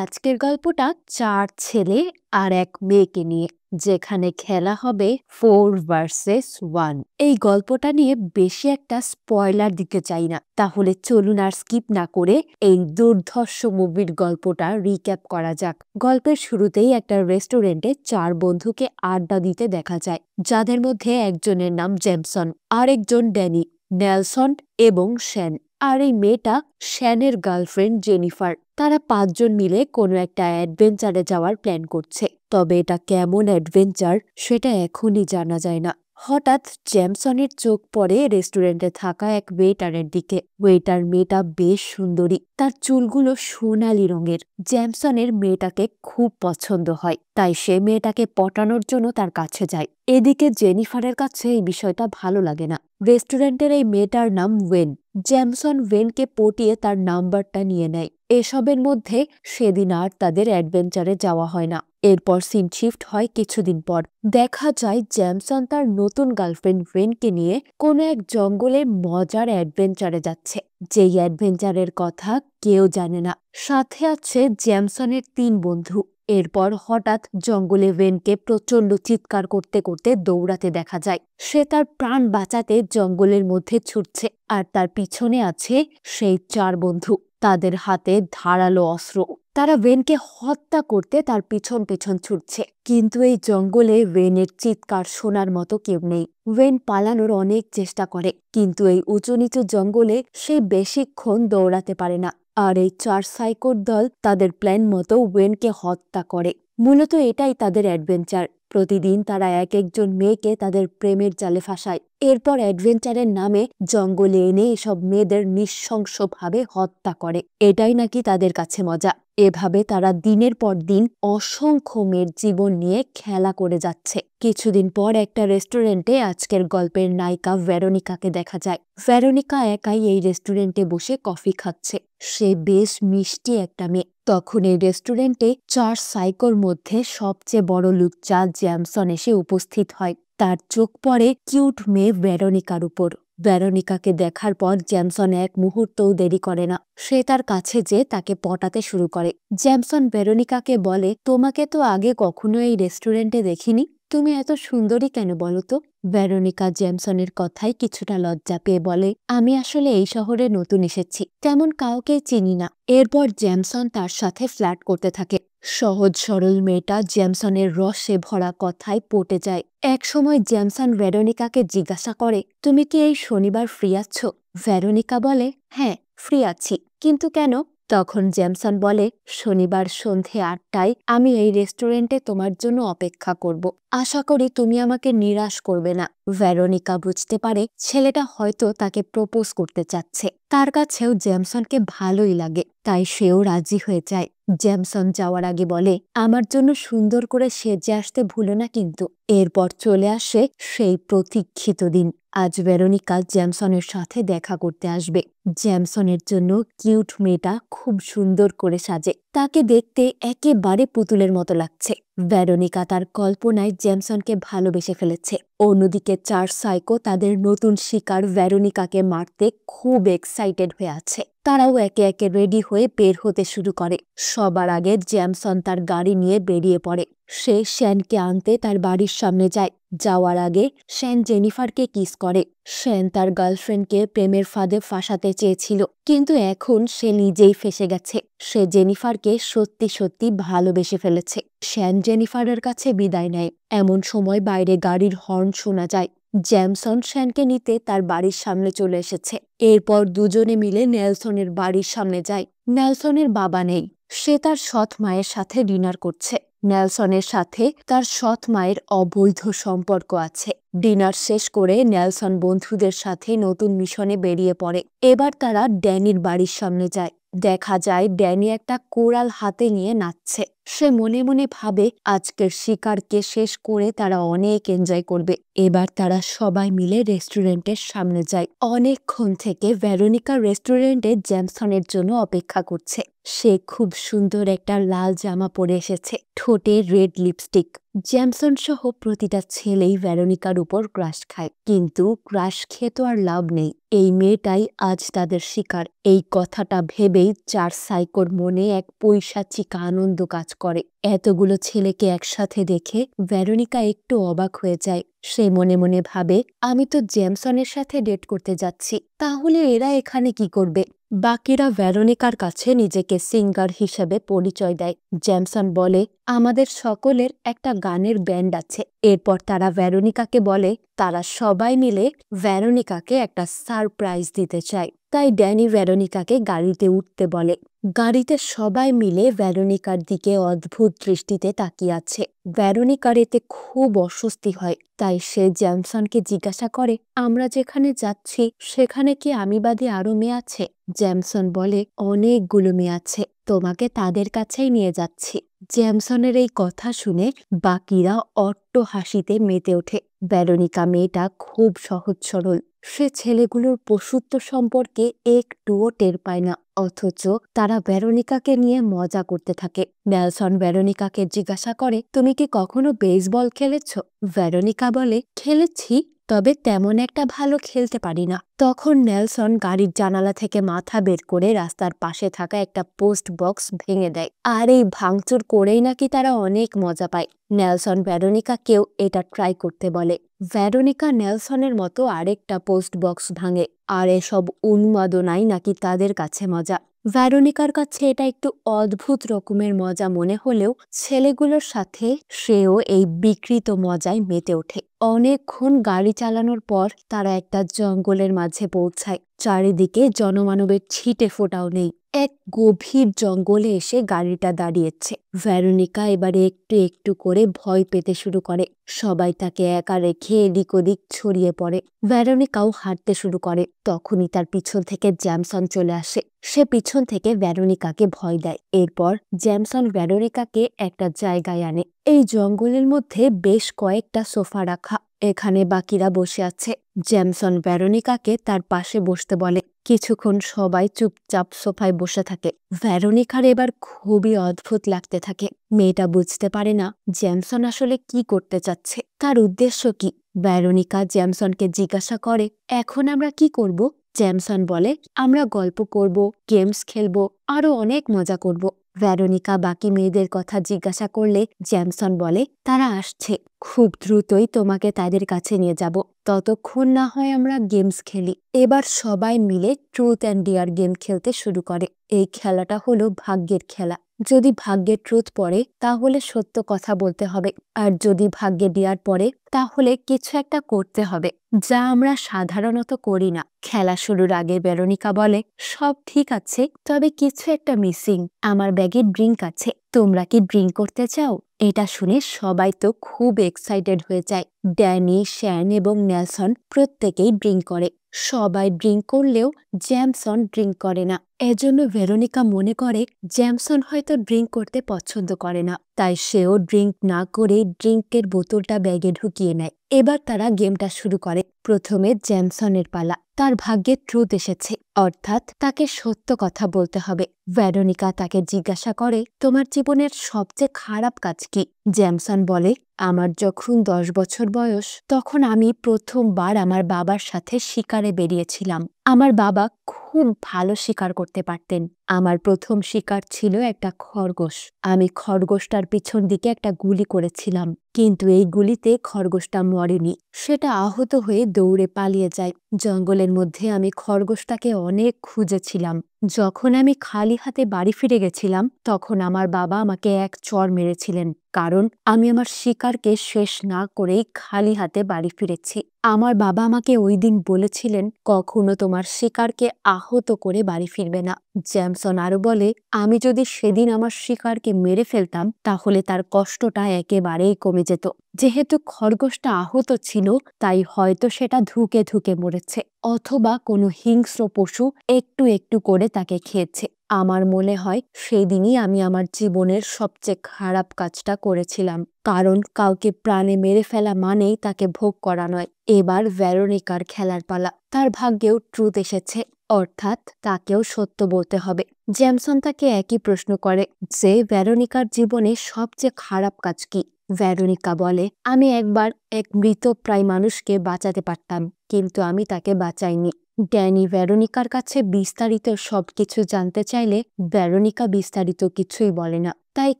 আজকের গল্পটা ৪ ছেলে আর এক মেয়েকে নিয়ে, যেখানে খেলা হবে 4 ভার্সেস 1। এই গল্পটা নিয়ে বেশি একটা স্পয়লার দিতে চাই না, তাহলে চলুন আর স্কিপ না করে এই দুর্ধর্ষ মুভির গল্পটা রিক্যাপ করা যাক। গল্পের শুরুতেই একটা রেস্টুরেন্টে ৪ বন্ধুকে আড্ডা দিতে দেখা যায়, যাদের মধ্যে একজনের নাম জেমসন, আরেকজন ড্যানি, নেলসন এবং শ্যান, আর এই মেয়েটা শ্যানের গার্লফ্রেন্ড জেনিফার। তারা ৫ জন মিলে কোনো একটা অ্যাডভেঞ্চারে যাওয়ার প্ল্যান করছে, তবে এটা কেমন অ্যাডভেঞ্চার সেটা এখনই জানা যায় না। হঠাৎ জ্যামসনের চোখ পড়ে রেস্টুরেন্টে থাকা এক ওয়েটারের দিকে। ওয়েটার মেয়েটা বেশ সুন্দরী, তার চুলগুলো সোনালি রঙের। জ্যামসনের মেয়েটাকে খুব পছন্দ হয়, তাই সে মেয়েটাকে পটানোর জন্য তার কাছে যায়। এদিকে জেনিফারের কাছে এই বিষয়টা ভালো লাগে না। রেস্টুরেন্টের এই মেয়েটার নাম ওয়েন। জ্যামসন ওয়েনকে পটিয়ে তার নাম্বারটা নিয়ে নেয়। এসবের মধ্যে সেদিন আর তাদের অ্যাডভেঞ্চারে যাওয়া হয় না। এরপর সিন শিফট হয় কিছুদিন পর। দেখা যায় জ্যামসন তার নতুন গার্লফ্রেন্ড ওয়েনকে নিয়ে কোনো এক জঙ্গলে মজার অ্যাডভেঞ্চারে যাচ্ছে, যেই অ্যাডভেঞ্চারের কথা কেউ জানে না। সাথে আছে জ্যামসনের ৩ বন্ধু। এরপর হঠাৎ জঙ্গলে ওয়েনকে প্রচন্ড চিৎকার করতে করতে দৌড়াতে দেখা যায়। সে তার প্রাণ বাঁচাতে জঙ্গলের মধ্যে ছুটছে, আর তার পিছনে আছে সেই ৪ বন্ধু, তাদের হাতে ধারালো অস্ত্র। তারা ওয়েনকে হত্যা করতে তার পিছন পিছন ছুটছে, কিন্তু এই জঙ্গলে ওয়েনের চিৎকার শোনার মতো কেউ নেই। ওয়েন পালানোর অনেক চেষ্টা করে, কিন্তু এই উঁচু নিচু জঙ্গলে সে বেশিক্ষণ দৌড়াতে পারে না। আর এই ৪ সাইকোর দল তাদের প্ল্যান মতো ওয়েনকে হত্যা করে। মূলত এটাই তাদের অ্যাডভেঞ্চার। প্রতিদিন তারা এক একজন মেয়েকে তাদের প্রেমের জালে ফাঁসায়, এরপর অ্যাডভেঞ্চারের নামে জঙ্গলে এনে এসব মেয়েদের নৃশংসভাবে হত্যা করে। এটাই নাকি তাদের কাছে মজা। এভাবে তারা দিনের পর দিন অসংখ্য মেয়ের জীবন নিয়ে খেলা করে যাচ্ছে। কিছুদিন পর একটা রেস্টুরেন্টে আজকের গল্পের নায়িকা ভেরোনিকাকে দেখা যায়। ভেরোনিকা একাই এই রেস্টুরেন্টে বসে কফি খাচ্ছে। সে বেশ মিষ্টি একটা মেয়ে। তখন এই রেস্টুরেন্টে ৪ সাইকোর মধ্যে সবচেয়ে বড় লুচ্চা জ্যামসন এসে উপস্থিত হয়। তার চোখ পড়ে কিউট মেয়ে ভেরোনিকার উপর। ভেরোনিকাকে দেখার পর জ্যামসন এক মুহূর্তও দেরি করে না। সে তার কাছে যেয়ে তাকে পটাতে শুরু করে। জ্যামসন ভেরোনিকাকে বলে, তোমাকে তো আগে কখনো এই রেস্টুরেন্টে দেখিনি, তুমি এত সুন্দরী কেন বলো তো? ভেরোনিকা জ্যামসনের কথায় কিছুটা লজ্জা পেয়ে বলে, আমি আসলে এই শহরে নতুন এসেছি, তেমন কাউকে চিনি না। এরপর জ্যামসন তার সাথে ফ্ল্যাট করতে থাকে। সহজ সরল মেয়েটা জ্যামসনের রসে ভরা কথায় পটে যায়। এক সময় জ্যামসন ভেরোনিকাকে জিজ্ঞাসা করে, তুমি কি এই শনিবার ফ্রি আছো? ভেরোনিকা বলে, হ্যাঁ ফ্রি আছি, কিন্তু কেন? তখন জ্যামসন বলে, শনিবার সন্ধে ৮টায় আমি এই রেস্টুরেন্টে তোমার জন্য অপেক্ষা করব। আশা করি তুমি আমাকে নিরাশ করবে না। ভেরোনিকা বুঝতে পারে ছেলেটা হয়তো তাকে প্রপোজ করতে চাচ্ছে। তার কাছেও জ্যামসনকে ভালোই লাগে, তাই সেও রাজি হয়ে যায়। জ্যামসন যাওয়ার আগে বলে, আমার জন্য সুন্দর করে সেজে আসতে ভুলো না কিন্তু। এরপর চলে আসে সেই প্রতীক্ষিত দিন। আজ ভেরোনিকা জ্যামসনের সাথে দেখা করতে আসবে। জ্যামসনের জন্য কিউট মেয়েটা খুব সুন্দর করে সাজে, তাকে দেখতে একেবারে পুতুলের মতো লাগছে। ভেরোনিকা তার কল্পনায় জ্যামসনকে ভালোবেসে ফেলেছে। অন্যদিকে ৪ সাইকো তাদের নতুন শিকার ভেরোনিকাকে মারতে খুব এক্সাইটেড হয়ে আছে। তারাও একে একে রেডি হয়ে বের হতে শুরু করে। সবার আগে জ্যামসন তার গাড়ি নিয়ে বেরিয়ে পড়ে। সে শ্যানকে আনতে তার বাড়ির সামনে যায়। যাওয়ার আগে শ্যান জেনিফারকে কিস করে। শ্যান তার গার্লফ্রেন্ডকে প্রেমের ফাঁদে ফাঁসাতে চেয়েছিল, কিন্তু এখন সে নিজেই ফেঁসে গেছে। সে জেনিফারকে সত্যি সত্যি ভালোবেসে ফেলেছে। শ্যান জেনিফারের কাছে বিদায় নেয়। এমন সময় বাইরে গাড়ির হর্ন শোনা যায়। জ্যামসন শ্যানকে নিতে তার বাড়ির সামনে চলে এসেছে। এরপর দুজনে মিলে নেলসনের বাড়ির সামনে যায়। নেলসনের বাবা নেই, সে তার সৎ মায়ের সাথে ডিনার করছে। নেলসনের সাথে তার সৎ মায়ের অবৈধ সম্পর্ক আছে। ডিনার শেষ করে নেলসন বন্ধুদের সাথে নতুন মিশনে বেরিয়ে পড়ে। এবার তারা ড্যানির বাড়ির সামনে যায়। দেখা যায় ড্যানি একটা কোরাল হাতে নিয়ে নাচছে। সে মনে মনে ভাবে আজকের শিকারকে শেষ করে তারা অনেক এনজয় করবে। এবার তারা সবাই মিলে রেস্টুরেন্টের সামনে যায়। অনেকক্ষণ থেকে ভেরোনিকা রেস্টুরেন্টে জ্যামসনের জন্য অপেক্ষা করছে। সে খুব সুন্দর একটা লাল জামা পরে এসেছে, ঠোঁটে রেড লিপস্টিক। জ্যামসন সহ প্রতিটা ছেলেই ভেরোনিকার উপর ক্রাশ খায়, কিন্তু ক্রাশ খেয়ে তো আর লাভ নেই। এই মেয়েটাই আজ তাদের শিকার। এই কথাটা ভেবেই চার সাইকোর মনে এক পৈশাচিক আনন্দ কাজ করে। এতগুলো ছেলেকে একসাথে দেখে ভেরোনিকা একটু অবাক হয়ে যায়। সে মনে মনে ভাবে, আমি তো জ্যামসনের সাথে ডেট করতে যাচ্ছি, তাহলে এরা এখানে কি করবে? বাকিরা ভেরোনিকার কাছে নিজেকে সিঙ্গার হিসেবে পরিচয় দেয়। জ্যামসন বলে, আমাদের সকলের একটা গানের ব্যান্ড আছে। এরপর তারা ভেরোনিকাকে বলে তারা সবাই মিলে ভেরোনিকাকে একটা সারপ্রাইজ দিতে চায়। তাই ড্যানি ভেরোনিকাকে গাড়িতে উঠতে বলে। গাড়িতে সবাই মিলে ভেরোনিকার দিকে অদ্ভুত দৃষ্টিতে তাকিয়ে আছে। ভেরোনিকার এতে খুব অস্বস্তি হয়। তাই সে জ্যামসনকে জিজ্ঞাসা করে, আমরা যেখানে যাচ্ছি সেখানে কি আমি বাদে আরো মেয়ে আছে? জ্যামসন বলে, অনেকগুলো মেয়ে আছে, তোমাকে তাদের কাছেই নিয়ে যাচ্ছি। জ্যামসনের এই কথা শুনে বাকিরা অট্ট হাসিতে মেতে ওঠে। ভেরোনিকা মেয়েটা খুব সহজ সরল। সে ছেলেগুলোর পশুত্ব সম্পর্কে একটুও টের পায় না, অথচ তারা ভেরোনিকাকে নিয়ে মজা করতে থাকে। নেলসন ভেরোনিকাকে জিজ্ঞাসা করে, তুমি কি কখনো বেসবল খেলেছ? ভেরোনিকা বলে, খেলেছি, তবে তেমন একটা ভালো খেলতে পারি না। তখন নেলসন গাড়ির জানালা থেকে মাথা বের করে রাস্তার পাশে থাকা একটা পোস্ট বক্স ভেঙে দেয়। আর এই ভাঙচুর করেই নাকি তারা অনেক মজা পায়। নেলসন ভেরোনিকাকেও এটা ট্রাই করতে বলে। ভেরোনিকা নেলসনের মতো আরেকটা পোস্ট বক্স ভাঙে, আর এসব উন্মাদনাই নাকি তাদের কাছে মজা। ভেরোনিকার কাছে এটা একটু অদ্ভুত রকমের মজা মনে হলেও ছেলেগুলোর সাথে সেও এই বিকৃত মজায় মেতে ওঠে। অনেকক্ষণ গাড়ি চালানোর পর তারা একটা জঙ্গলের মাঝে পৌঁছায়। চারিদিকে জনমানবের ছিটে ফোটাও নেই। এক গভীর জঙ্গলে এসে গাড়িটা দাঁড়িয়েছে। ভেরোনিকা এবারে একটু একটু করে ভয় পেতে শুরু করে। সবাই তাকে একা রেখে এদিক ওদিক ছড়িয়ে পড়ে। ভেরোনিকাও হাঁটতে শুরু করে। তখনই তার পিছন থেকে জ্যামসন চলে আসে। সে পিছন থেকে ভেরোনিকাকে ভয় দেয়। এরপর জ্যামসন ভেরোনিকাকে একটা জায়গায় আনে। এই জঙ্গলের মধ্যে বেশ কয়েকটা সোফা রাখা। এখানে বাকিরা বসে আছে। জ্যামসন ভেরোনিকাকে তার পাশে বসতে বলে। কিছুক্ষণ সবাই চুপচাপ সোফায় বসে থাকে। ভেরোনিকার এবার খুবই অদ্ভুত লাগতে থাকে। মেয়েটা বুঝতে পারে না জ্যামসন আসলে কি করতে চাচ্ছে, তার উদ্দেশ্য কি। ভেরোনিকা জ্যামসনকে জিজ্ঞাসা করে, এখন আমরা কি করব? জ্যামসন বলে, আমরা গল্প করব, গেমস খেলবো, আরো অনেক মজা করব। ভেরোনিকা বাকি মেয়েদের কথা জিজ্ঞাসা করলে জ্যামসন বলে, তারা আসছে, খুব দ্রুতই তোমাকে তাদের কাছে নিয়ে যাব, ততক্ষণ না হয় আমরা গেমস খেলি। এবার সবাই মিলে ট্রুথ অ্যান্ড ডেয়ার গেম খেলতে শুরু করে। এই খেলাটা হলো ভাগ্যের খেলা। যদি ভাগ্যে ট্রুথ পড়ে তাহলে সত্য কথা বলতে হবে, আর যদি ভাগ্যে ডেয়ার পড়ে তাহলে কিছু একটা করতে হবে, যা আমরা সাধারণত করি না। খেলা শুরুর আগে ভেরোনিকা বলে, সব ঠিক আছে, তবে কিছু একটা মিসিং। আমার ব্যাগে ড্রিঙ্ক আছে, তোমরা কি ড্রিঙ্ক করতে চাও? এটা শুনে সবাই তো খুব এক্সাইটেড হয়ে যায়। ড্যানি, শ্যান এবং নেলসন প্রত্যেকেই ড্রিঙ্ক করে। সবাই ড্রিঙ্ক করলেও জ্যামসন ড্রিঙ্ক করে না। এজন্য ভেরোনিকা মনে করে জ্যামসন হয়তো ড্রিঙ্ক করতে পছন্দ করে না, তাই সেও ড্রিঙ্ক না করে ড্রিঙ্কের বোতলটা ব্যাগে ঢুকিয়ে নেয়। এবার তারা গেমটা শুরু করে। প্রথমে জ্যামসনের পালা। তার ভাগ্যে ট্রুথ এসেছে, অর্থাৎ তাকে সত্য কথা বলতে হবে। ভেরোনিকা তাকে জিজ্ঞাসা করে, তোমার জীবনের সবচেয়ে খারাপ কাজ কি? জ্যামসন বলে, আমার যখন 10 বছর বয়স তখন আমি প্রথমবার আমার বাবার সাথে শিকারে বেরিয়েছিলাম। আমার বাবা খুব ভালো শিকার করতে পারতেন। আমার প্রথম শিকার ছিল একটা খরগোশ। আমি খরগোশটার পিছন দিকে একটা গুলি করেছিলাম, কিন্তু এই গুলিতে খরগোশটা মরেনি, সেটা আহত হয়ে দৌড়ে পালিয়ে যায়। জঙ্গলের মধ্যে আমি খরগোশটাকে অনেক খুঁজেছিলাম। যখন আমি খালি হাতে বাড়ি ফিরে গেছিলাম তখন আমার বাবা আমাকে এক চড় মেরেছিলেন, কারণ আমি আমার শিকারকে শেষ না করেই খালি হাতে বাড়ি ফিরেছি। আমার বাবা আমাকে ওই দিন বলেছিলেন, কখনো তোমার শিকারকে আহত করে বাড়ি ফিরবে না। জ্যামসন আরো বলে, আমি যদি সেদিন আমার শিকারকে মেরে ফেলতাম তাহলে তার কষ্টটা একেবারেই কমে যেত। যেহেতু খরগোশটা আহত ছিল, তাই হয়তো সেটা ধুকে ধুকে মরেছে, অথবা কোনো হিংস্র পশু একটু একটু করে তাকে খেয়েছে। আমার মনে হয় সেদিনই আমি আমার জীবনের সবচেয়ে খারাপ কাজটা করেছিলাম, কারণ কাউকে প্রাণে মেরে ফেলা মানেই তাকে ভোগ করা নয়। এবার ভেরোনিকার খেলার পালা। তার ভাগ্যেও ট্রুথ এসেছে, অর্থাৎ তাকেও সত্য বলতে হবে। জ্যামসন তাকে একই প্রশ্ন করে যে ভেরোনিকার জীবনে সবচেয়ে খারাপ কাজ কি। ভেরোনিকা বলে, আমি একবার এক মৃতপ্রায় মানুষকে বাঁচাতে পারতাম, কিন্তু আমি তাকে বাঁচাইনি। ড্যানি ভেরোনিকার কাছে বিস্তারিত সবকিছু জানতে চাইলে ভেরোনিকা বিস্তারিত কিছুই বলে না। তাই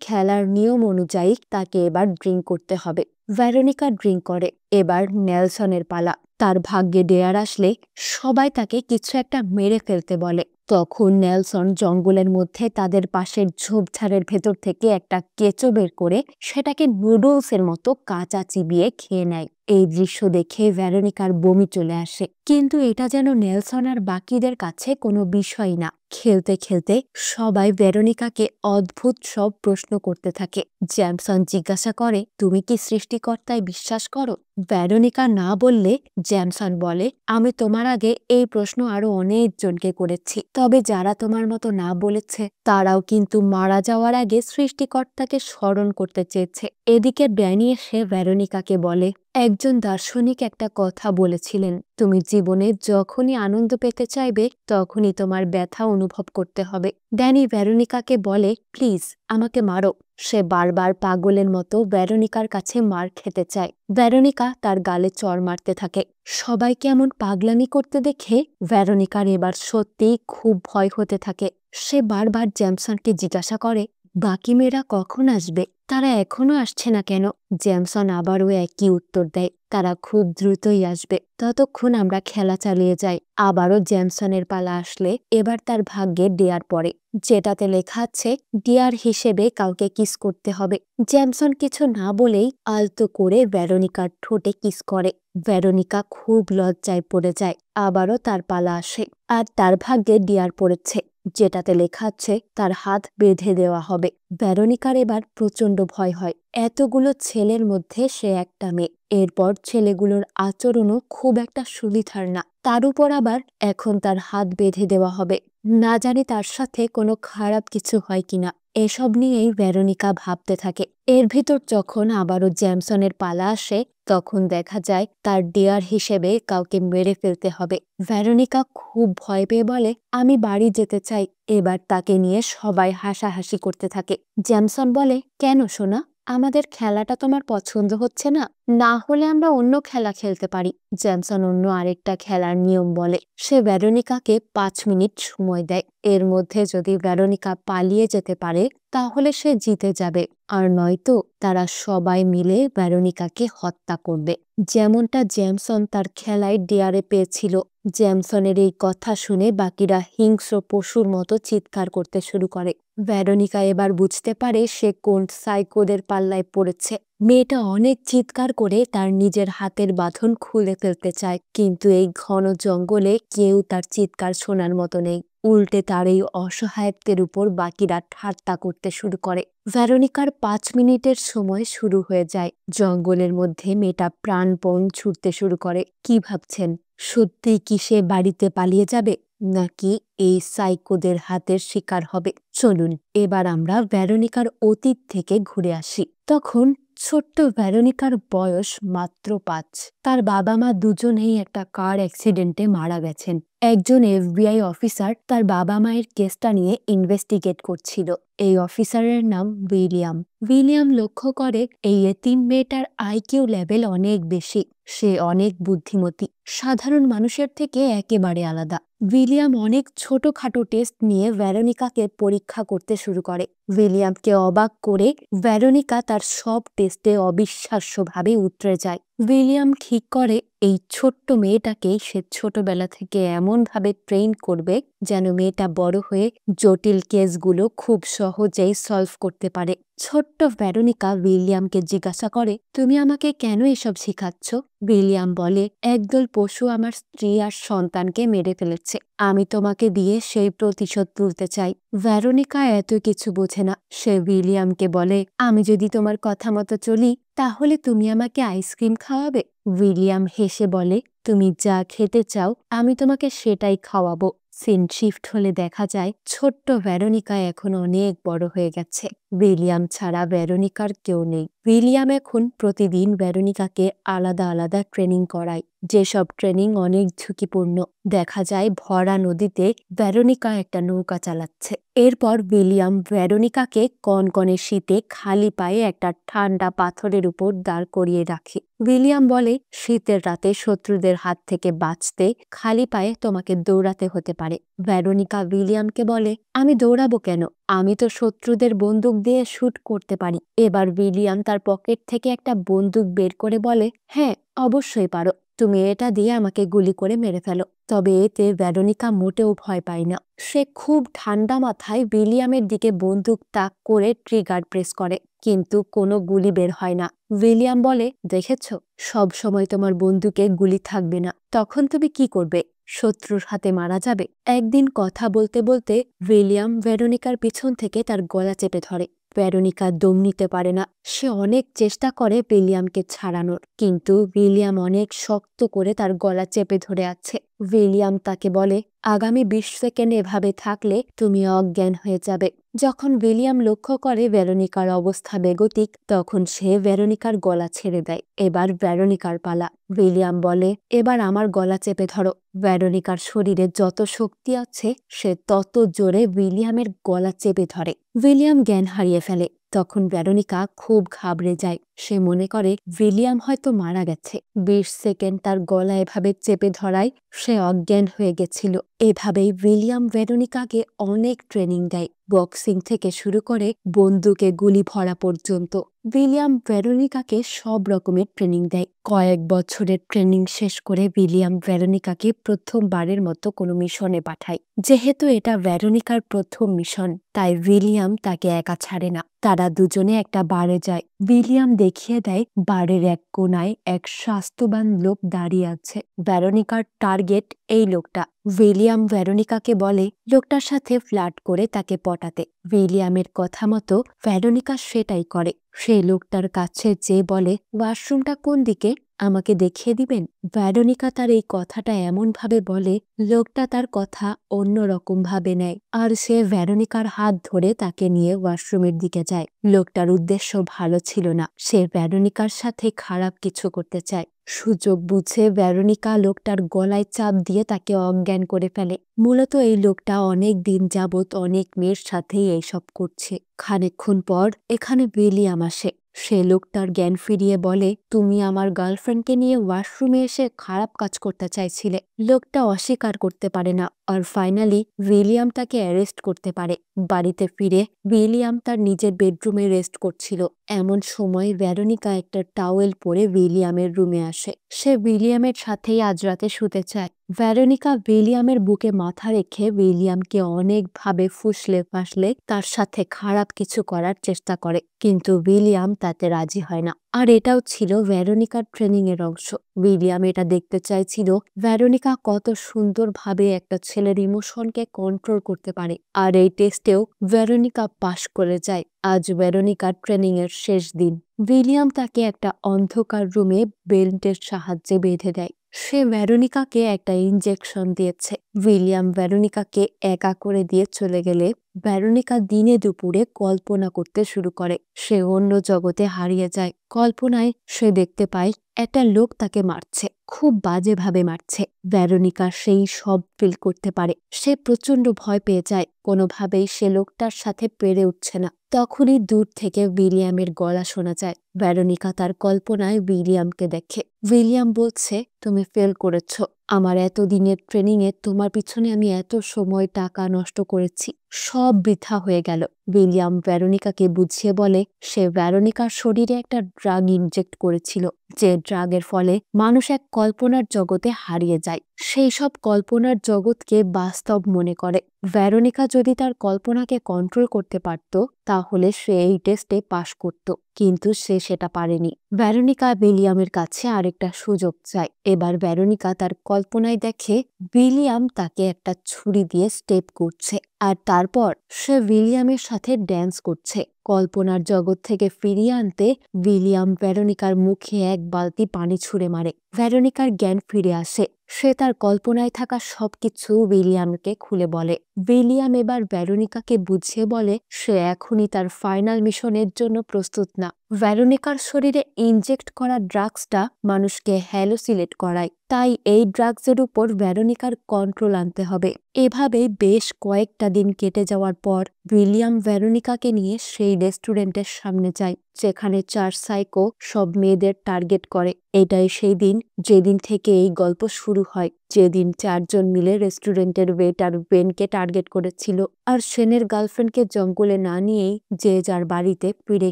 খেলার নিয়ম অনুযায়ী তাকে এবার ড্রিঙ্ক করতে হবে। ভেরোনিকা ড্রিঙ্ক করে। এবার নেলসনের পালা। তার ভাগ্যে ডেয়ার আসলে সবাই তাকে কিছু একটা মেরে ফেলতে বলে। তখন নেলসন জঙ্গলের মধ্যে তাদের পাশের ঝোপঝাড়ের ভেতর থেকে একটা কেঁচো বের করে সেটাকে নুডলসের মতো কাঁচা চিবিয়ে খেয়ে নেয়। এই দৃশ্য দেখে ভেরোনিকার বমি চলে আসে, কিন্তু এটা যেন নেলসন আর বাকিদের কাছে কোনো বিষয় না। খেলতে খেলতে সবাই ভেরোনিকাকে অদ্ভুত সব প্রশ্ন করতে থাকে। জ্যামসন জিজ্ঞাসা করে, তুমি কি সৃষ্টিকর্তায় বিশ্বাস করো? ভেরোনিকা না বললে জ্যামসন বলে, আমি তোমার আগে এই প্রশ্ন আরো অনেকজনকে করেছি, তবে যারা তোমার মতো না বলেছে তারাও কিন্তু মারা যাওয়ার আগে সৃষ্টিকর্তাকে স্মরণ করতে চেয়েছে। এদিকে ড্যানি এসে ভেরোনিকাকে বলে, একজন দার্শনিক একটা কথা বলেছিলেন, তুমি জীবনে যখনই আনন্দ পেতে চাইবে তখনই তোমার ব্যথা অনুভব করতে হবে। ড্যানি ভেরোনিকাকে বলে, প্লিজ আমাকে মারো। সে বারবার পাগলের মতো ভেরোনিকার কাছে মার খেতে চায়। ভেরোনিকা তার গালে চড় মারতে থাকে। সবাইকে এমন পাগলামি করতে দেখে ভেরোনিকার এবার সত্যিই খুব ভয় হতে থাকে। সে বারবার জ্যামসনকে জিজ্ঞাসা করে, বাকি মেয়েরা কখন আসবে? তারা এখনো আসছে না কেন? জ্যামসন আবারও একই উত্তর দেয়, তারা খুব দ্রুতই আসবে, ততক্ষণ আমরা খেলা চালিয়ে যাই। আবারও জ্যামসনের পালা আসলে এবার তার ভাগ্যে ডেয়ার পড়ে, যেটাতে লেখা আছে ডিয়ার হিসেবে কাউকে কিস করতে হবে। জ্যামসন কিছু না বলেই আলতো করে ভেরোনিকার ঠোঁটে কিস করে। ভেরোনিকা খুব লজ্জায় পড়ে যায়। আবারও তার পালা আসে, আর তার ভাগ্যে ডিয়ার পড়েছে, যেটাতে লেখা আছে তার হাত বেঁধে দেওয়া হবে। ভেরোনিকার এবার প্রচন্ড ভয় হয়। এতগুলো ছেলের মধ্যে সে একটা মেয়ে, এরপর ছেলেগুলোর আচরণও খুব একটা সুবিধার না, তার উপর আবার এখন তার হাত বেঁধে দেওয়া হবে। না জানি তার সাথে কোনো খারাপ কিছু হয় কিনা, এসব নিয়েই ভেরোনিকা ভাবতে থাকে। এর ভিতর যখন আবারও জ্যামসনের পালা আসে, তখন দেখা যায় তার ডিয়ার হিসেবে কাউকে মেরে ফেলতে হবে। ভেরোনিকা খুব ভয় পেয়ে বলে, আমি বাড়ি যেতে চাই। এবার তাকে নিয়ে সবাই হাসাহাসি করতে থাকে। জ্যামসন বলে, কেন সোনা, আমাদের খেলাটা তোমার পছন্দ হচ্ছে না? না হলে আমরা অন্য খেলা খেলতে পারি। জ্যামসন অন্য আরেকটা খেলার নিয়ম বলে। সে ভেরোনিকাকে 5 মিনিট সময় দেয়। এর মধ্যে যদি ভেরোনিকা পালিয়ে যেতে পারে তাহলে সে জিতে যাবে, আর নয়তো তারা সবাই মিলে ভেরোনিকাকে হত্যা করবে, যেমনটা জ্যামসন তার খেলায় ডেয়ারে পেয়েছিল। জ্যামসনের এই কথা শুনে বাকিরা হিংস্র পশুর মতো চিৎকার করতে শুরু করে। ভেরোনিকা এবার বুঝতে পারে সে কোন সাইকোদের পাল্লায় পড়েছে। মেয়েটা অনেক চিৎকার করে তার নিজের হাতের বাঁধন খুলে ফেলতে চায়, কিন্তু এই ঘন জঙ্গলে কেউ তার চিৎকার শোনার মতো নেই। উল্টে তার এই অসহায়ত্বের উপর বাকিরা ঠাট্টা করতে শুরু করে। ভেরোনিকার 5 মিনিটের সময় শুরু হয়ে যায়। জঙ্গলের মধ্যে মেয়েটা প্রাণপণ ছুটতে শুরু করে। কি ভাবছেন, সত্যি কি সে বাড়িতে পালিয়ে যাবে, নাকি এই সাইকোদের হাতের শিকার হবে? চলুন এবার আমরা ভেরোনিকার অতীত থেকে ঘুরে আসি। তখন ছোট্ট ভেরোনিকার বয়স মাত্র 5। তার বাবা মা দুজনেই একটা কার অ্যাক্সিডেন্টে মারা গেছেন। একজন FBI অফিসার তার বাবা মায়ের কেসটা নিয়ে ইনভেস্টিগেট করছিল। এই অফিসারের নাম উইলিয়াম। উইলিয়াম লক্ষ্য করে এই এতিম মেয়েটার IQ লেভেল অনেক বেশি। সে অনেক বুদ্ধিমতী, সাধারণ মানুষের থেকে একেবারে আলাদা। উইলিয়াম অনেক ছোটখাটো টেস্ট নিয়ে ভেরোনিকাকে পরীক্ষা করতে শুরু করে। উইলিয়ামকে অবাক করে ভেরোনিকা তার সব টেস্টে অবিশ্বাস্যভাবে উতরে যায়। উইলিয়াম ঠিক করে এই ছোট্ট মেয়েটাকেই সে ছোটবেলা থেকে এমনভাবে ট্রেন করবে যেন মেয়েটা বড় হয়ে জটিল কেসগুলো খুব সহজেই সলভ করতে পারে। ছোট্ট ভেরোনিকা উইলিয়ামকে জিজ্ঞাসা করে, তুমি আমাকে কেন এসব শিখাচ্ছ? উইলিয়াম বলে, একদল পশু আমার স্ত্রী আর সন্তানকে মেরে ফেলেছে, আমি তোমাকে দিয়ে সেই প্রতিশোধ তুলতে চাই। ভেরোনিকা এত কিছু বোঝে না। সে উইলিয়ামকে বলে, আমি যদি তোমার কথা মতো চলি তাহলে তুমি আমাকে আইসক্রিম খাওয়াবে? উইলিয়াম হেসে বলে, তুমি যা খেতে চাও আমি তোমাকে সেটাই খাওয়াবো। সিন শিফট হলে দেখা যায় ছোট্ট ভেরোনিকা এখন অনেক বড় হয়ে গেছে। উইলিয়াম ছাড়া ভেরোনিকার কেউ নেই। উইলিয়াম এখন প্রতিদিন ভেরোনিকাকে আলাদা আলাদা ট্রেনিং করায়, যেসব ট্রেনিং অনেক ঝুঁকিপূর্ণ। দেখা যায় ভরা নদীতে ভেরোনিকা একটা নৌকা চালাচ্ছে। এরপর উইলিয়াম ভেরোনিকাকে কনকনে শীতে খালি পায়ে একটা ঠান্ডা পাথরের উপর দাঁড় করিয়ে রাখে। উইলিয়াম বলে, শীতের রাতে শত্রুদের হাত থেকে বাঁচতে খালি পায়ে তোমাকে দৌড়াতে হতে পারে। ভেরোনিকা উইলিয়ামকে বলে, আমি দৌড়াবো কেন? আমি তো শত্রুদের বন্দুক দিয়ে শুট করতে পারি। এবার উইলিয়াম তার পকেট থেকে একটা বন্দুক বের করে বলে, হ্যাঁ অবশ্যই পারো, তুমি এটা দিয়ে আমাকে গুলি করে মেরে ফেলো। তবে এতে ভেরোনিকা মোটেও ভয় পায় না। সে খুব ঠান্ডা মাথায় উইলিয়ামের দিকে বন্দুক তাক করে ট্রিগার প্রেস করে, কিন্তু কোনো গুলি বের হয় না। উইলিয়াম বলে, দেখেছ, সব সময় তোমার বন্দুকে গুলি থাকবে না, তখন তুমি কি করবে? শত্রুর হাতে মারা যাবে। একদিন কথা বলতে বলতে উইলিয়াম ভেরোনিকার পিছন থেকে তার গলা চেপে ধরে। ভেরোনিকা দম নিতে পারে না। সে অনেক চেষ্টা করে উইলিয়ামকে ছাড়ানোর, কিন্তু উইলিয়াম অনেক শক্ত করে তার গলা চেপে ধরে আছে। উইলিয়াম তাকে বলে, আগামী ২০ সেকেন্ড এভাবে থাকলে তুমি অজ্ঞান হয়ে যাবে। যখন উইলিয়াম লক্ষ্য করে ভেরোনিকার অবস্থা বেগতিক, তখন সে ভেরোনিকার গলা ছেড়ে দেয়। এবার ভেরোনিকার পালা। উইলিয়াম বলে, এবার আমার গলা চেপে ধরো। ভেরোনিকার শরীরে যত শক্তি আছে সে তত জোরে উইলিয়ামের গলা চেপে ধরে। উইলিয়াম জ্ঞান হারিয়ে ফেলে। তখন ভেরোনিকা খুব ঘাবড়ে যায়। সে মনে করে উইলিয়াম হয়তো মারা গেছে। ২০ সেকেন্ড তার গলা এভাবে চেপে ধরায় সে অজ্ঞান হয়ে গেছিল। এভাবেই উইলিয়াম ভেরোনিকাকে অনেক ট্রেনিং দেয়, বক্সিং থেকে শুরু করে বন্দুকে গুলি ভরা পর্যন্ত। উইলিয়াম ভেরোনিকাকে সব রকমের ট্রেনিং দেয়। কয়েক বছরের ট্রেনিং শেষ করে উইলিয়াম ভেরোনিকাকে প্রথমবারের মতো কোনো মিশনে পাঠায়। যেহেতু এটা ভেরোনিকার প্রথম মিশন, তাই উইলিয়াম তাকে একা ছাড়ে না। তারা দুজনে একটা বারে যায়। উইলিয়াম দেখিয়ে দেয় বারের এক কোনায় এক স্বাস্থ্যবান লোক দাঁড়িয়ে আছে। ভেরোনিকার টার্গেট এই লোকটা। উইলিয়াম ভেরোনিকাকে বলে লোকটার সাথে ফ্লার্ট করে তাকে পটাতে। উইলিয়ামের কথা মতো ভেরোনিকা সেটাই করে। সে লোকটার কাছে যেয়ে বলে, ওয়াশরুমটা কোন দিকে, আমাকে দেখিয়ে দিবেন? ভেরোনিকা তার এই কথাটা এমনভাবে বলে লোকটা তার কথা অন্যরকম ভাবে নেয়, আর সে ভেরোনিকার হাত ধরে তাকে নিয়ে ওয়াশরুমের দিকে যায়। লোকটার উদ্দেশ্য ভালো ছিল না। সে ভেরোনিকার সাথে খারাপ কিছু করতে চায়। সুযোগ বুঝে ভেরোনিকা লোকটার গলায় চাপ দিয়ে তাকে অজ্ঞান করে ফেলে। মূলত এই লোকটা অনেক দিন যাবৎ অনেক মেয়ের সাথেই এইসব করছে। খানিকক্ষণ পর এখানে উইলিয়াম আসে। সে লোকটার জ্ঞান ফিরিয়ে বলে, তুমি আমার গার্লফ্রেন্ডকে নিয়ে ওয়াশরুমে এসে খারাপ কাজ করতে চাইছিলে। লোকটা অস্বীকার করতে পারে না, আর ফাইনালি উইলিয়াম তাকে অ্যারেস্ট করতে পারে। বাড়িতে ফিরে উইলিয়াম তার নিজের বেডরুমে রেস্ট করছিল। এমন সময় ভেরোনিকা একটা টাওয়েল পরে উইলিয়ামের রুমে আসে। সে উইলিয়ামের সাথেই আজ রাতে শুতে চায়। ভেরোনিকা উইলিয়ামের বুকে মাথা রেখে উইলিয়ামকে অনেকভাবে ফুসলে ফাসলে তার সাথে খারাপ কিছু করার চেষ্টা করে, কিন্তু উইলিয়াম তাতে রাজি হয় না। আর এটাও ছিল ভেরোনিকার ট্রেনিং এর অংশ। উইলিয়াম এটা দেখতে চাইছিল ভেরোনিকা কত সুন্দরভাবে একটা ছেলের ইমোশনকে কন্ট্রোল করতে পারে। আর এই টেস্টেও ভেরোনিকা পাশ করে যায়। আজ ভেরোনিকার ট্রেনিং এর শেষ দিন। উইলিয়াম তাকে একটা অন্ধকার রুমে বেল্টের সাহায্যে বেঁধে দেয়। সে ভেরোনিকাকে একটা ইনজেকশন দিয়েছে। উইলিয়াম ভেরোনিকাকে একা করে দিয়ে চলে গেলে ভেরোনিকা দিনে দুপুরে কল্পনা করতে শুরু করে। সে অন্য জগতে হারিয়ে যায়। কল্পনায় সে দেখতে পায় একটা লোক তাকে মারছে, খুব বাজেভাবে মারছে। ভেরোনিকা সেই সব ফিল করতে পারে। সে প্রচন্ড ভয় পেয়ে যায়। কোনোভাবেই সে লোকটার সাথে পেরে উঠছে না। তখনই দূর থেকে উইলিয়ামের গলা শোনা যায়। ভেরোনিকা তার কল্পনায় উইলিয়ামকে দেখে। উইলিয়াম বলছে, তুমি ফেল করেছ। আমার এতদিনের ট্রেনিং এ তোমার পিছনে আমি এত সময় টাকা নষ্ট করেছি, সব বৃথা হয়ে গেল। উইলিয়াম ভেরোনিকাকে বুঝিয়ে বলে সে ভেরোনিকার শরীরে একটা ড্রাগ ইনজেক্ট করেছিল, যে ড্রাগের ফলে মানুষ এক কল্পনার জগতে হারিয়ে যায়, সেই সব কল্পনার জগৎকে বাস্তব মনে করে। ভেরোনিকা যদি তার কল্পনাকে কন্ট্রোল করতে পারত তাহলে সে এই টেস্টে পাশ করত, কিন্তু সে সেটা পারেনি। ভেরোনিকা উইলিয়ামের কাছে আরেকটা সুযোগ চায়। এবার ভেরোনিকা তার কল্পনায় দেখে উইলিয়াম তাকে একটা ছুরি দিয়ে স্টেপ করছে, আর তারপর সে উইলিয়ামের সাথে ড্যান্স করছে। কল্পনার জগৎ থেকে ফিরিয়ে আনতে উইলিয়াম ভেরোনিকার মুখে এক বালতি পানি ছুঁড়ে মারে। ভেরোনিকার জ্ঞান ফিরে আসে। সে তার কল্পনায় থাকা সবকিছু উইলিয়ামকে খুলে বলে। উইলিয়াম এবার ভেরোনিকাকে বুঝিয়ে বলে সে এখনই তার ফাইনাল মিশনের জন্য প্রস্তুত না। ভেরোনিকার শরীরে ইনজেক্ট করা ড্রাগসটা মানুষকে হ্যালোসিলেট করায়, তাই এই ড্রাগসের উপর ভেরোনিকার কন্ট্রোল আনতে হবে। এভাবে বেশ কয়েকটা দিন কেটে যাওয়ার পর উইলিয়াম ভেরোনিকাকে নিয়ে সেই রেস্টুরেন্টের সামনে যায় যেখানে 4 সাইকো সব মেয়েদের টার্গেট করে। এটাই সেই দিন যেদিন থেকে এই গল্প শুরু হয়, যেদিন 4 জন মিলে রেস্টুরেন্টের ওয়েটার বেনকে টার্গেট করেছিল, আর সেনের গার্লফ্রেন্ডকে জঙ্গলে না নিয়েই যে যার বাড়িতে ফিরে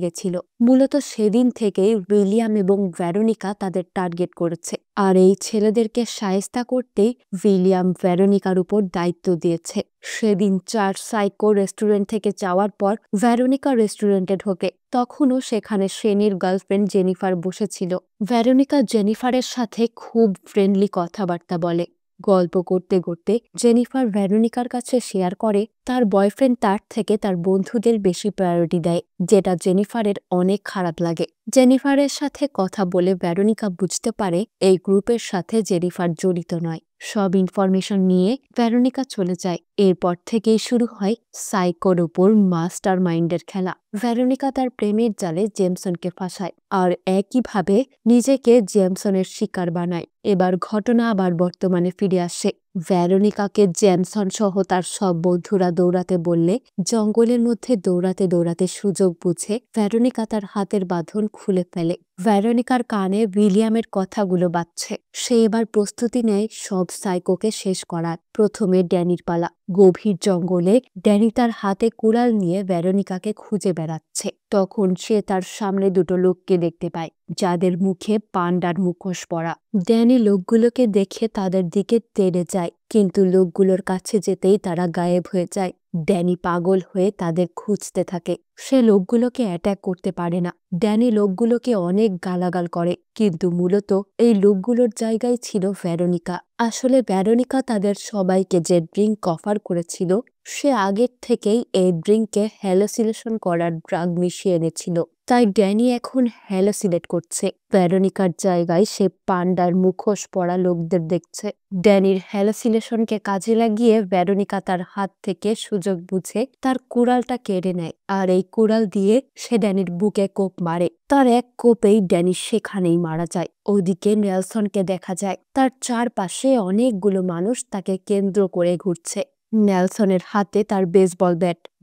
গেছিল। মূলত সেদিন থেকেই উইলিয়াম এবং ভেরোনিকা তাদের টার্গেট করেছে, আর এই ছেলেদেরকে শায়েস্তা করতেই উইলিয়াম ভেরোনিকার উপর দায়িত্ব দিয়েছে। সেদিন 4 সাইকো রেস্টুরেন্ট থেকে যাওয়ার পর ভেরোনিকা রেস্টুরেন্টে ঢোকে। তখনও সেখানে শেনির গার্লফ্রেন্ড জেনিফার বসেছিল। ভেরোনিকা জেনিফারের সাথে খুব ফ্রেন্ডলি কথাবার্তা বলে। গল্প করতে করতে জেনিফার ভেরোনিকার কাছে শেয়ার করে তার বয়ফ্রেন্ড তার থেকে তার বন্ধুদের বেশি প্রায়োরিটি দেয়, যেটা জেনিফারের অনেক খারাপ লাগে। জেনিফারের সাথে কথা বলে ভেরোনিকা বুঝতে পারে এই গ্রুপের সাথে জেনিফার জড়িত নয়। সব ইনফরমেশন নিয়ে ভেরোনিকা চলে যায়। এরপর থেকেই শুরু হয় সাইকোর উপর মাস্টার মাইন্ডের খেলা। ভেরোনিকা তার প্রেমের জালে জেমসনকে ফাঁসায়, আর একইভাবে নিজেকে জেমসনের শিকার বানায়। এবার ঘটনা আবার বর্তমানে ফিরে আসে। ভেরোনিকাকে জেমসন সহ তার সব বন্ধুরা দৌড়াতে বললে জঙ্গলের মধ্যে দৌড়াতে দৌড়াতে সুযোগ বুঝে ভেরোনিকা তার হাতের বাঁধন খুলে ফেলে। ভেরোনিকার কানে উইলিয়ামের কথাগুলো বাজছে। সে এবার প্রস্তুতি নেয় সব সাইকোকে শেষ করার। প্রথমে ড্যানির পালা। গভীর জঙ্গলে ড্যানি তার হাতে কুড়াল নিয়ে ভেরোনিকাকে খুঁজে বেড়াচ্ছে। তখন সে তার সামনে দুটো লোককে দেখতে পায় যাদের মুখে পান্ডার মুখোশ পরা। ড্যানি লোকগুলোকে দেখে তাদের দিকে তেড়ে যায়, কিন্তু লোকগুলোর কাছে যেতেই তারা গায়েব হয়ে যায়। ড্যানি পাগল হয়ে তাদের খুঁজতে থাকে। সে লোকগুলোকে অ্যাটাক করতে পারে না। ড্যানি লোকগুলোকে অনেক গালাগাল করে, কিন্তু মূলত এই লোকগুলোর জায়গায় ছিল ভেরোনিকা। আসলে ভেরোনিকা তাদের সবাইকে যে ড্রিঙ্ক অফার করেছিল, সে আগের থেকেই এই ড্রিঙ্কে হ্যালোসিলেশন করার ড্রাগ মিশিয়ে এনেছিল। তাই ড্যানি এখন হ্যালোসিলেট করছে। ভেরোনিকার জায়গায় সে পান্ডার মুখোশ পরা লোকদের দেখছে। ড্যানির হ্যালোসিলেশনকে কাজে লাগিয়ে ভেরোনিকা তার হাত থেকে সুযোগ বুঝে তার কুড়ালটা কেড়ে নেয়, আর এই কুড়াল দিয়ে সে ড্যানির বুকে কোপ মারে। তার এক কোপেই ড্যানি সেখানেই মারা যায়। ওদিকে নেলসনকে দেখা যায় তার চারপাশে অনেকগুলো মানুষ তাকে কেন্দ্র করে ঘুরছে। নেলসনের হাতে তার বেসবল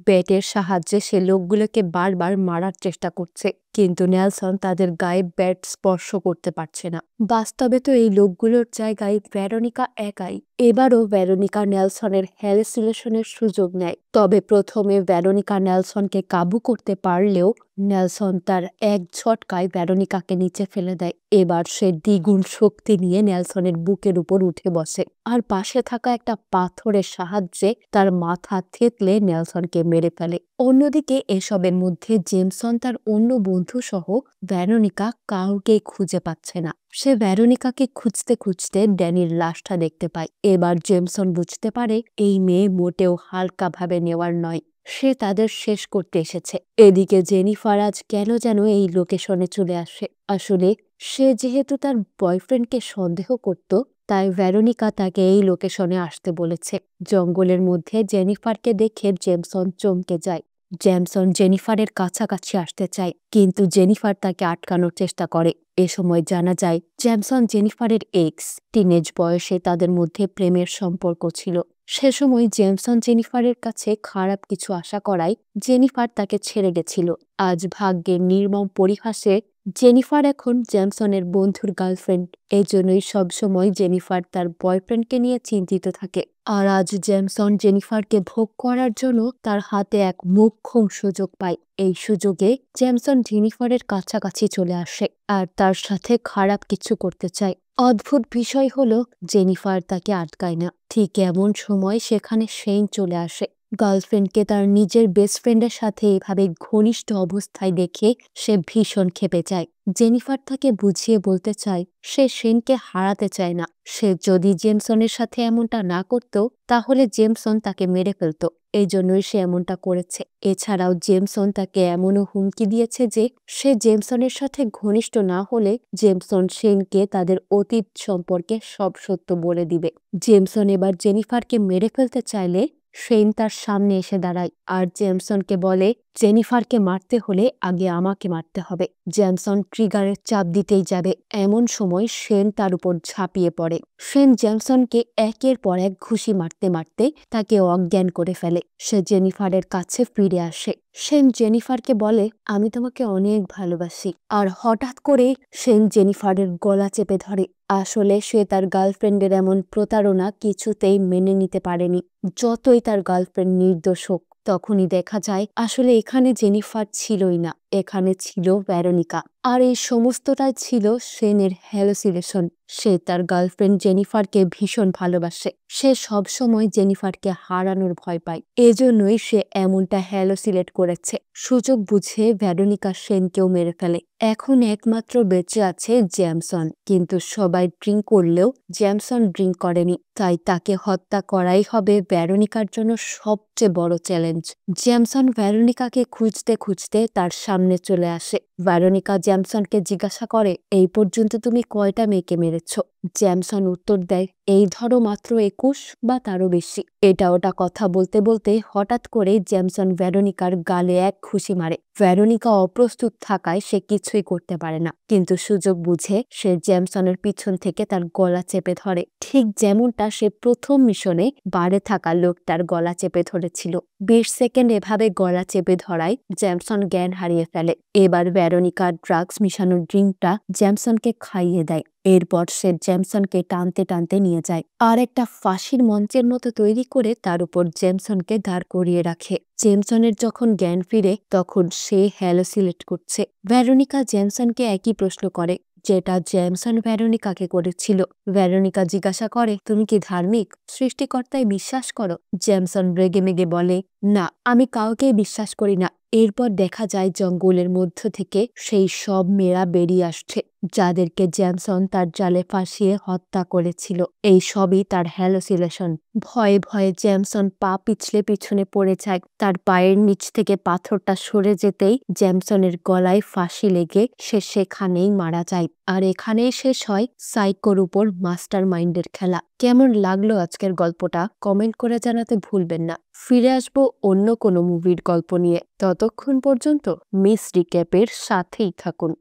ব্যাটের সাহায্যে সে লোকগুলোকে বারবার মারার চেষ্টা করছে, কিন্তু নেলসন তাদের গায়ে ব্যাট স্পর্শ করতে পারছে না। বাস্তবে তো এই লোকগুলোর জায়গায় ভেরোনিকা একাই। এবারও ভেরোনিকা নেলসনের হ্যালুসিনেশনের সুযোগ নেয়। তবে প্রথমে ভেরোনিকা নেলসনকে কাবু করতে পারলেও নেলসন তার এক ঝটকায় ভেরোনিকাকে নিচে ফেলে দেয়। এবার সে দ্বিগুণ শক্তি নিয়ে নেলসনের বুকের উপর উঠে বসে, আর পাশে থাকা একটা পাথরের সাহায্যে তার মাথা থেতলে নেলসনকে মেরে ফেলে। অন্যদিকে এসবের মধ্যে জেমসন তার অন্য বন্ধু সহ ভেরোনিকা কাউকেই খুঁজে পাচ্ছে না। সে ভেরোনিকাকে খুঁজতে খুঁজতে ড্যানির লাশটা দেখতে পায়। এবার জেমসন বুঝতে পারে এই মেয়ে মোটেও হালকাভাবে নেওয়ার নয়, সে তাদের শেষ করতে এসেছে। এদিকে জেনিফার আজ কেন যেন এই লোকেশনে চলে আসে। আসলে সে যেহেতু তার বয়ফ্রেন্ডকে সন্দেহ করত, তাই ভেরোনিকা তাকে এই লোকেশনে আসতে বলেছে। জঙ্গলের মধ্যে জেনিফারকে দেখে জেমসন চমকে যায়। জেমসন জেনিফারের কাছাকাছি আসতে চায়, কিন্তু জেনিফার তাকে আটকানোর চেষ্টা করে। এ সময় জানা যায় জেমসন জেনিফারের এক্স। টিনেজ বয়সে তাদের মধ্যে প্রেমের সম্পর্ক ছিল। সে সময় জেমসন জেনিফারের কাছে খারাপ কিছু আশা করায় জেনিফার তাকে ছেড়ে গেছিল। আজ ভাগ্যের নির্মম পরিহাসে জেনিফার এখন জেমসনের বন্ধুর গার্লফ্রেন্ড, এই জন্যই সবসময় জেনিফার তার বয়ফ্রেন্ডকে নিয়ে চিন্তিত থাকে। আর আজ জেমসন জেনিফারকে ভোগ করার জন্য তার হাতে এক মোক্ষম সুযোগ পায়। এই সুযোগে জেমসন জেনিফারের কাছাকাছি চলে আসে আর তার সাথে খারাপ কিছু করতে চায়। অদ্ভুত বিষয় হলো জেনিফার তাকে আটকায় না। ঠিক এমন সময় সেখানে শেন চলে আসে। গার্লফ্রেন্ডকে তার নিজের বেস্ট ফ্রেন্ডের সাথে এভাবে ঘনিষ্ঠ অবস্থায় দেখে সে ভীষণ ক্ষেপে যায়। জেনিফার তাকে বুঝিয়ে বলতে চায় সে শেনকে হারাতে চায় না। সে যদি জেমসনের সাথে এমনটা না করত তাহলে জেমসন তাকে মেরে ফেলত, এই জন্যই সে এমনটা করেছে। এছাড়াও জেমসন তাকে এমনও হুমকি দিয়েছে যে সে জেমসনের সাথে ঘনিষ্ঠ না হলে জেমসন শেনকে তাদের অতীত সম্পর্কে সব সত্য বলে দিবে। জেমসন এবার জেনিফারকে মেরে ফেলতে চাইলে শেন তার সামনে এসে দাঁড়ায় আর জেমসনকে বলে জেনিফারকে মারতে হলে আগে আমাকে মারতে হবে। জেমসন ট্রিগারের চাপ দিতেই যাবে, এমন সময় শেন তার উপর ঝাঁপিয়ে পড়ে। শেন জেমসনকে একের পর এক ঘুষি মারতে মারতে তাকে অজ্ঞান করে ফেলে। সে জেনিফারের কাছে ফিরে আসে। শেন জেনিফারকে বলে আমি তোমাকে অনেক ভালোবাসি। আর হঠাৎ করে শেন জেনিফারের গলা চেপে ধরে। আসলে সে তার গার্লফ্রেন্ডের এমন প্রতারণা কিছুতেই মেনে নিতে পারেনি। যতই তার গার্লফ্রেন্ড নির্দোষ হোক, তখনই দেখা যায় আসলে এখানে জেনিফার ছিলই না, এখানে ছিল ভেরোনিকা। আর এই সমস্তটাই ছিল শেনের হ্যালুসিনেশন। সে তার গার্লফ্রেন্ড জেনিফারকে ভীষণ ভালোবাসে। সে সবসময় জেনিফারকে হারানোর ভয় পায়, এজন্যই সে এমনটা হ্যালুসিনেট করেছে। সুযোগ বুঝে ভেরোনিকা শেনকেও মেরে ফেলে। এখন একমাত্র বেঁচে আছে জেমসন, কিন্তু সবাই ড্রিঙ্ক করলেও জেমসন ড্রিঙ্ক করেনি, তাই তাকে হত্যা করাই হবে ভেরোনিকার জন্য সবচেয়ে বড় চ্যালেঞ্জ। জেমসন ভেরোনিকাকে খুঁজতে খুঁজতে তার সামনে চলে আসে। ভেরোনিকা জেমসনকে জিজ্ঞাসা করে এই পর্যন্ত তুমি কয়টা মেয়েকে মেরেছ? জেমসন উত্তর দেয় এই ধরো মাত্র 21 বা তারও বেশি। এটা ওটা কথা বলতে বলতে হঠাৎ করে জেমসন ভেরোনিকার গালে এক ঘুষি মারে। ভেরোনিকা অপ্রস্তুত থাকায় সে কিছুই করতে পারে না, কিন্তু সুযোগ বুঝে সে জেমসনের পিছন থেকে তার গলা চেপে ধরে, ঠিক যেমনটা সে প্রথম মিশনে বারে থাকা লোকটার গলা চেপে ধরেছিল। 20 সেকেন্ড এভাবে গলা চেপে ধরায় জেমসন জ্ঞান হারিয়ে ফেলে। এবার ভেরোনিকা ড্রাগস মিশানো ড্রিঙ্কটা জেমসনকে খাইয়ে দেয়। এরপর সে জেমসনকে টানতে টানতে নিয়ে যায় আর একটা ফাঁসির মঞ্চের মতো তৈরি করে তার উপর জেমসনকে দাঁড় করিয়ে রাখে। জেমসনের যখন জ্ঞান ফিরে তখন সে হ্যালুসিনেট করছে। ভেরোনিকা জেমসনকে একই প্রশ্ন করে যেটা জেমসন ভেরোনিকাকে করেছিল। ভেরোনিকা জিজ্ঞাসা করে তুমি কি ধার্মিক, সৃষ্টিকর্তায় বিশ্বাস করো? জেমসন রেগেমেগে বলে না, আমি কাউকেই বিশ্বাস করি না। এরপর দেখা যায় জঙ্গলের মধ্য থেকে সেই সব মেয়েরা বেরিয়ে আসছে যাদেরকে জেমসন তার জালে ফাঁসিয়ে হত্যা করেছিল। এই সবই তার হ্যালুসিনেশন। ভয়ে ভয়ে জেমসন পা পিছলে পিছনে পড়ে যায়। তার পায়ের নিচ থেকে পাথরটা সরে যেতেই জেমসনের গলায় ফাঁসি লেগে সে সেখানেই মারা যায়। আর এখানেই শেষ হয় সাইকোর উপর মাস্টার মাইন্ডের খেলা। কেমন লাগলো আজকের গল্পটা কমেন্ট করে জানাতে ভুলবেন না। ফিরে আসবো অন্য কোনো মুভির গল্প নিয়ে। ততক্ষণ পর্যন্ত মিস রিক্যাপের সাথেই থাকুন।